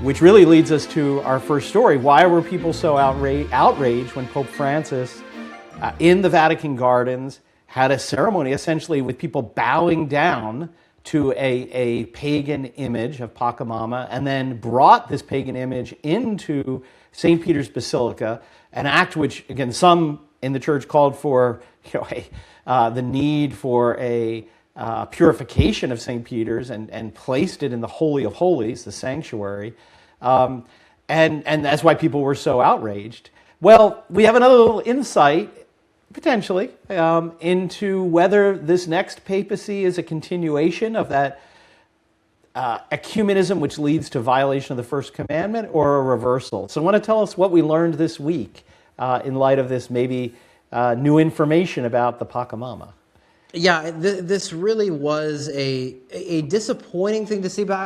Which really leads us to our first story. Why were people so outraged when Pope Francis, in the Vatican Gardens, had a ceremony essentially with people bowing down to a pagan image of Pachamama, and then brought this pagan image into St. Peter's Basilica, an act which, again, some in the church called for the need for a purification of St. Peter's, and placed it in the Holy of Holies, the sanctuary. And that's why people were so outraged. Well, we have another little insight, potentially, into whether this next papacy is a continuation of that ecumenism which leads to violation of the first commandment, or a reversal. So I want to tell us what we learned this week in light of this maybe new information about the Pachamama. Yeah, this really was a disappointing thing to see, but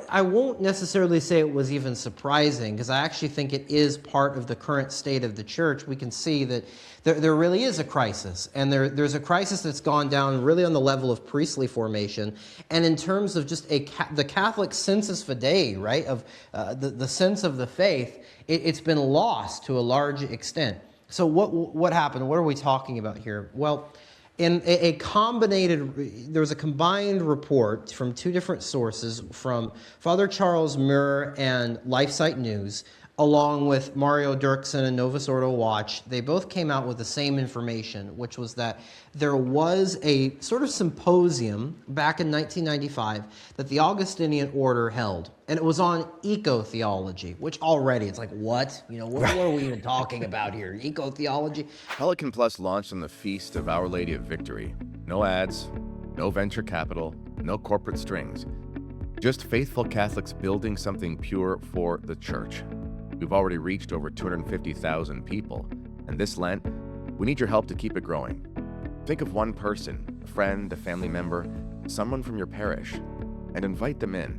I won't necessarily say it was even surprising, because I actually think it is part of the current state of the church. We can see that there really is a crisis, and there's a crisis that's gone down really on the level of priestly formation, and in terms of just the Catholic sensus fidei, right, of the sense of the faith, it's been lost to a large extent. So what happened? What are we talking about here? Well, in there was a combined report from two different sources, from Father Charles Muir and LifeSite News, along with Mario Dirksen and Novus Ordo Watch. They both came out with the same information, which was that there was a sort of symposium back in 1995 that the Augustinian order held, and it was on eco-theology, which already it's like, what? What are we even talking about here? Eco-theology? Pelican Plus launched on the feast of Our Lady of Victory. No ads, no venture capital, no corporate strings. Just faithful Catholics building something pure for the church. We've already reached over 250,000 people, and this Lent, we need your help to keep it growing. Think of one person, a friend, a family member, someone from your parish, and invite them in.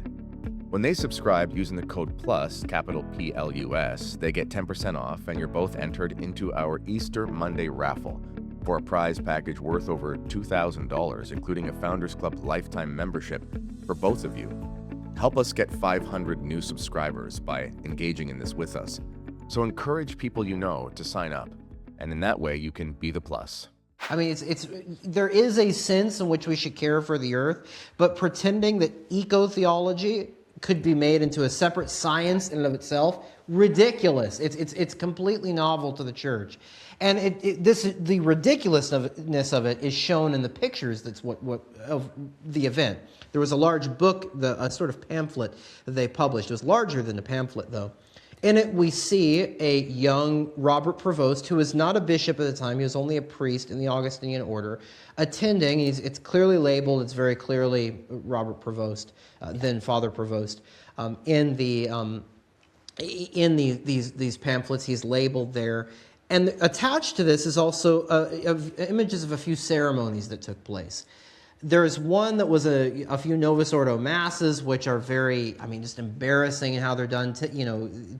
When they subscribe using the code PLUS, capital P-L-U-S, they get 10% off, and you're both entered into our Easter Monday raffle for a prize package worth over $2,000, including a Founders Club lifetime membership for both of you. Help us get 500 new subscribers by engaging in this with us. So encourage people you know to sign up, and in that way you can be the plus. I mean, there is a sense in which we should care for the earth, but pretending that eco-theology could be made into a separate science in and of itself, ridiculous. It's completely novel to the church. And the ridiculousness of it is shown in the pictures of the event. There was a large book, a sort of pamphlet that they published. It was larger than a pamphlet, though. In it, we see a young Robert Prevost, who was not a bishop at the time. He was only a priest in the Augustinian order, attending. It's clearly labeled. It's very clearly Robert Prevost, then Father Prevost. In these pamphlets, he's labeled there. And attached to this is also images of a few ceremonies that took place. There's one that was a few Novus Ordo masses, which are very, just embarrassing in how they're done.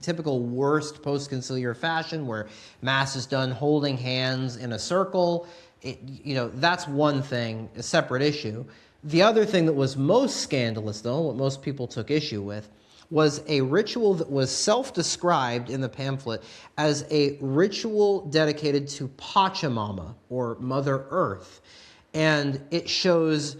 Typical worst post-conciliar fashion, where mass is done holding hands in a circle. That's one thing, a separate issue. The other thing that was most scandalous, though, what most people took issue with, was a ritual that was self-described in the pamphlet as a ritual dedicated to Pachamama, or Mother Earth. And it shows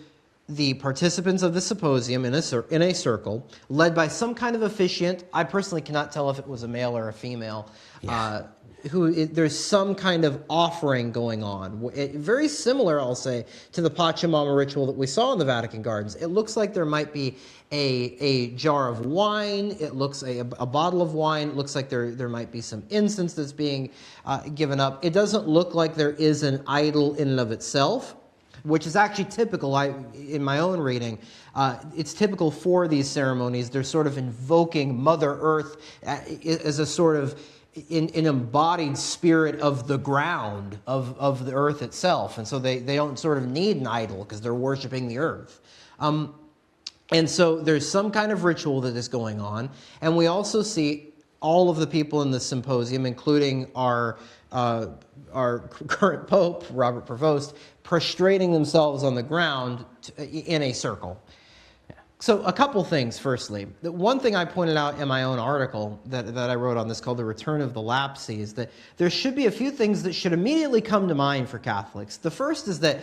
the participants of the symposium in a circle, led by some kind of officiant. I personally cannot tell if it was a male or a female. Yeah. There's some kind of offering going on. Very similar, I'll say, to the Pachamama ritual that we saw in the Vatican Gardens. It looks like there might be a jar of wine. It looks a bottle of wine. It looks like there might be some incense that's being given up. It doesn't look like there is an idol in and of itself, which is actually typical. In my own reading, it's typical for these ceremonies. They're sort of invoking Mother Earth as a sort of an embodied spirit of the ground, of the earth itself. And so they don't sort of need an idol because they're worshiping the earth. And so there's some kind of ritual that is going on. And we also see all of the people in the symposium, including our current Pope, Robert Prevost, prostrating themselves on the ground in a circle. So a couple things, firstly. The one thing I pointed out in my own article that I wrote on this called The Return of the Lapsee is that there should be a few things that should immediately come to mind for Catholics. The first is that